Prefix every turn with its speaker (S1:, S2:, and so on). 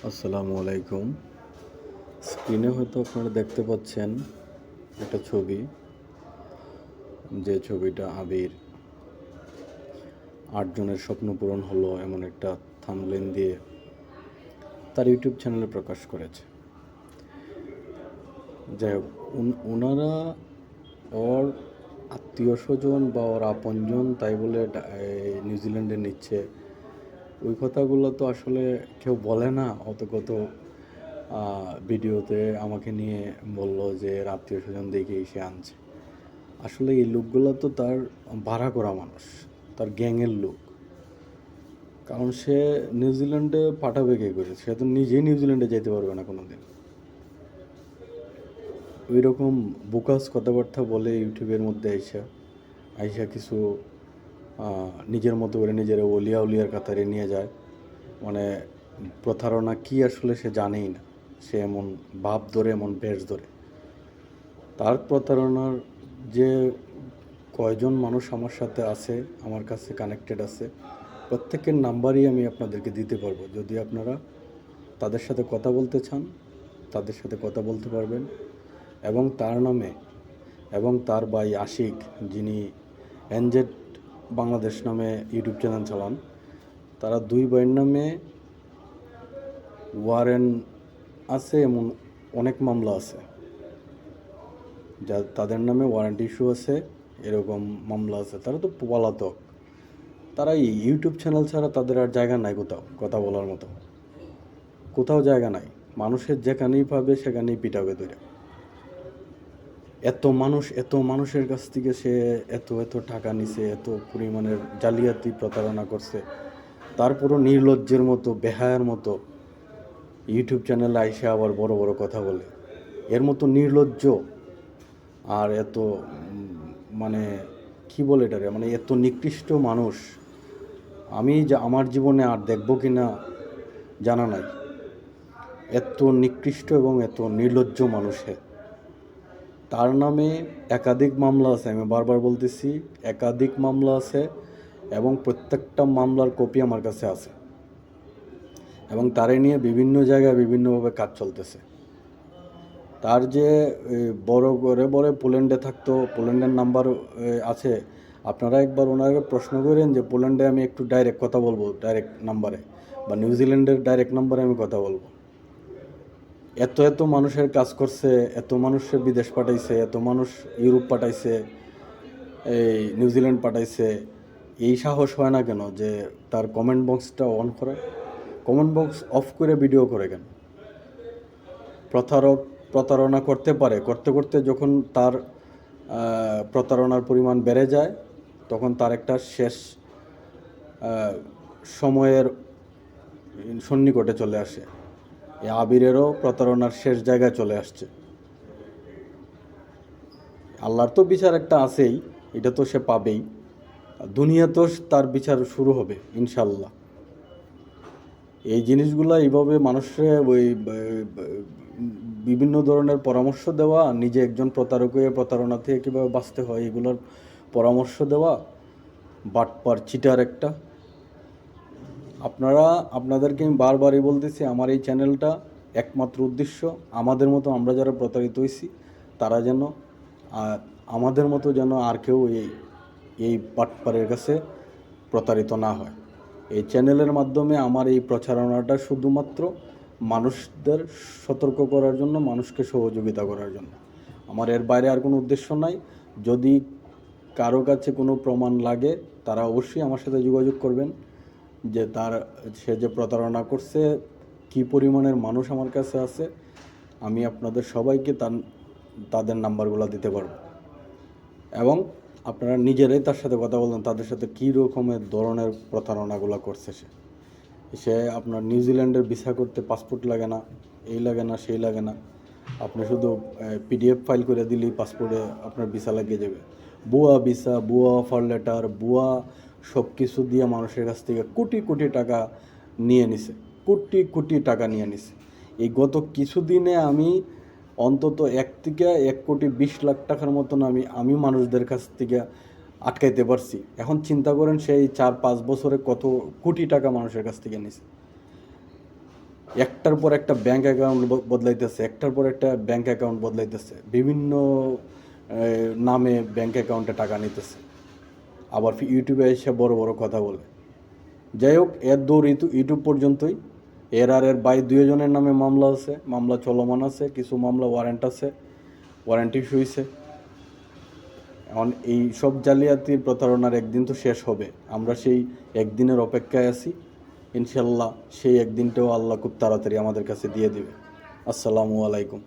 S1: আসসালামু আলাইকুম। স্ক্রিনে হয়তো আপনারা দেখতে পাচ্ছেন একটা ছবি, যে ছবিটা আবির ৮ জনের স্বপ্ন পূরণ হলো এমন একটা থাম্বনেইল দিয়ে তার ইউটিউব চ্যানেলে প্রকাশ করেছে। যাই হোক, ওনারা ওর আত্মীয় স্বজন বা ওর আপনজন তাই বলে নিউজিল্যান্ডে নিচ্ছে, ওই কথাগুলো তো আসলে কেউ বলে না। অত কত ভিডিওতে আমাকে নিয়ে বলল যে এর আত্মীয় স্বজন দেখে সে আনছে। আসলে এই লোকগুলো তো তার ভাড়া করা মানুষ, তার গ্যাংয়ের লোক। কারণ সে নিউজিল্যান্ডে পাঠাবে কে করে? সে তো নিজেই নিউজিল্যান্ডে যেতে পারবে না কোনো দিন। ওই রকম বোকাস কথাবার্তা বলে ইউটিউবের মধ্যে আইসা আইসা কিছু নিজের মতো করে নিজের অলিয়া উলিয়ার কাতারে নিয়ে যায়। মানে প্রতারণা কি আসলে সে জানেই না। সে এমন ভাব ধরে, এমন বেশ ধরে। তার প্রতারণার যে কয়জন মানুষ আমার সাথে আছে, আমার কাছে কানেক্টেড আছে, প্রত্যেকের নাম্বারই আমি আপনাদেরকে দিতে পারবো। যদি আপনারা তাদের সাথে কথা বলতে চান, তাদের সাথে কথা বলতে পারবেন। এবং তার নামে এবং তার ভাই আশিক, যিনি এনজেড বাংলাদেশ নামে ইউটিউব চ্যানেল চালান, তারা দুই ভাইয়ের নামে ওয়ারেন্ট আছে, এমন অনেক মামলা আছে। যা তাদের নামে ওয়ারেন্ট ইস্যু আছে, এরকম মামলা আছে। তারা তো পলাতক। তারা এই ইউটিউব চ্যানেল ছাড়া তাদের আর জায়গা নাই কোথাও কথা বলার মতো। কোথাও জায়গা নাই। মানুষের যেখানেই পাবে সেখানেই পিটাবে ধরে। এত মানুষের কাছ থেকে সে এত টাকা নিছে, এত পরিমাণের জালিয়াতি প্রতারণা করছে। তারপরও নির্লজ্জের মতো, বেহায়ার মতো ইউটিউব চ্যানেলে আইসে আবার বড় বড় কথা বলে। এর মতো নির্লজ্জ আর এত মানে কি বলে এটারে, মানে এত নিকৃষ্ট মানুষ আমি আমার জীবনে আর দেখবো কি না জানা নাই। এত নিকৃষ্ট এবং এত নির্লজ্জ মানুষের, তার নামে একাধিক মামলা আছে। আমি বারবার বলতেছি, একাধিক মামলা আছে এবং প্রত্যেকটা মামলার কপি আমার কাছে আছে। এবং তারে নিয়ে বিভিন্ন জায়গায় বিভিন্নভাবে কাজ চলতেছে। তার যে বড় করে পোল্যান্ডে থাকতো, পোল্যান্ডের নাম্বার আছে। আপনারা একবার ওনাকে প্রশ্ন করেন যে পোল্যান্ডে আমি একটু ডাইরেক্ট কথা বলবো, ডাইরেক্ট নাম্বারে, বা নিউজিল্যান্ডের ডাইরেক্ট নাম্বারে আমি কথা বলবো। এত মানুষের কাজ করছে, এত মানুষের বিদেশ পাঠাইছে, এত মানুষ ইউরোপ পাঠাইছে, এই নিউজিল্যান্ড পাঠাইছে। এই সাহস হয় না কেন যে তার কমেন্ট বক্সটা অন করে, কমেন্ট বক্স অফ করে ভিডিও করে কেন? প্রতারণা করতে পারে, করতে করতে যখন তার প্রতারণার পরিমাণ বেড়ে যায়, তখন তার একটা শেষ সময়ের সন্নিকটে চলে আসে। এই আবিরেরও প্রতারণার শেষ জায়গায় চলে আসছে। আল্লাহর তো বিচার একটা আছেই, এটা তো সে পাবেই। দুনিয়াতেও তার বিচার শুরু হবে ইনশাল্লাহ। এই জিনিসগুলো এইভাবে মানুষের ওই বিভিন্ন ধরনের পরামর্শ দেওয়া, নিজে একজন প্রতারক হয়ে প্রতারণা থেকে কীভাবে বাঁচতে হয় এগুলোর পরামর্শ দেওয়া, বাটপার চিটার একটা। আপনাদেরকে আমি বারবারই বলতেছি, আমার এই চ্যানেলটা একমাত্র উদ্দেশ্য আমাদের মতো, আমরা যারা প্রতারিত হয়েছি তারা যেন আমাদের মতো যেন আর কেউ এই বাটপারের কাছে প্রতারিত না হয়। এই চ্যানেলের মাধ্যমে আমার এই প্রচারণাটা শুধুমাত্র মানুষদের সতর্ক করার জন্য, মানুষকে সহযোগিতা করার জন্য। আমার এর বাইরে আর কোনো উদ্দেশ্য নাই। যদি কারো কাছে কোনো প্রমাণ লাগে, তারা অবশ্যই আমার সাথে যোগাযোগ করবেন যে সে যে প্রতারণা করছে, কী পরিমাণের মানুষ আমার কাছে আছে। আমি আপনাদের সবাইকে তাদের নাম্বারগুলো দিতে পারবো। এবং আপনারা নিজেরাই তার সাথে কথা বলবেন, তাদের সাথে কী রকমের ধরনের প্রতারণাগুলো করছে সে আপনার নিউজিল্যান্ডের ভিসা করতে পাসপোর্ট লাগে না, এই লাগে না, সেই লাগে না। আপনি শুধু পিডিএফ ফাইল করে দিলেই পাসপোর্টে আপনার ভিসা লাগিয়ে যাবে। ভুয়া ভিসা, ভুয়া অফার লেটার, ভুয়া সব কিছু দিয়ে মানুষের কাছ থেকে কোটি টাকা নিয়ে নিছে, কোটি টাকা নিয়ে নিছে। এই গত কিছুদিনে আমি অন্তত 1 থেকে 1 কোটি 20 লাখ টাকার মতন আমি মানুষদের কাছ থেকে আটকাইতে পারছি। এখন চিন্তা করেন সেই 4-5 বছরে কত কোটি টাকা মানুষের কাছ থেকে নিছে। একটার পর একটা ব্যাংক অ্যাকাউন্ট বদলাইতেছে, একটার পর একটা ব্যাংক অ্যাকাউন্ট বদলাইতেছে, বিভিন্ন নামে ব্যাংক অ্যাকাউন্টে টাকা নিতেছে, আবার ইউটিউবে এসে বড় বড় কথা বলে। যাই হোক, এর দৌড় ইউটিউব পর্যন্তই। এর আর এর বাই দুজনের নামে মামলা আছে, মামলা চলমান আছে, কিছু মামলা ওয়ারেন্ট আছে, ওয়ারেন্ট ইস্যু হয়েছে। এখন এই সব জালিয়াতির প্রতারণার একদিন তো শেষ হবে, আমরা সেই একদিনের অপেক্ষায় আছি। ইনশাল্লাহ সেই একদিনটাও আল্লাহ খুব তাড়াতাড়ি আমাদের কাছে দিয়ে দিবে। আসসালামু আলাইকুম।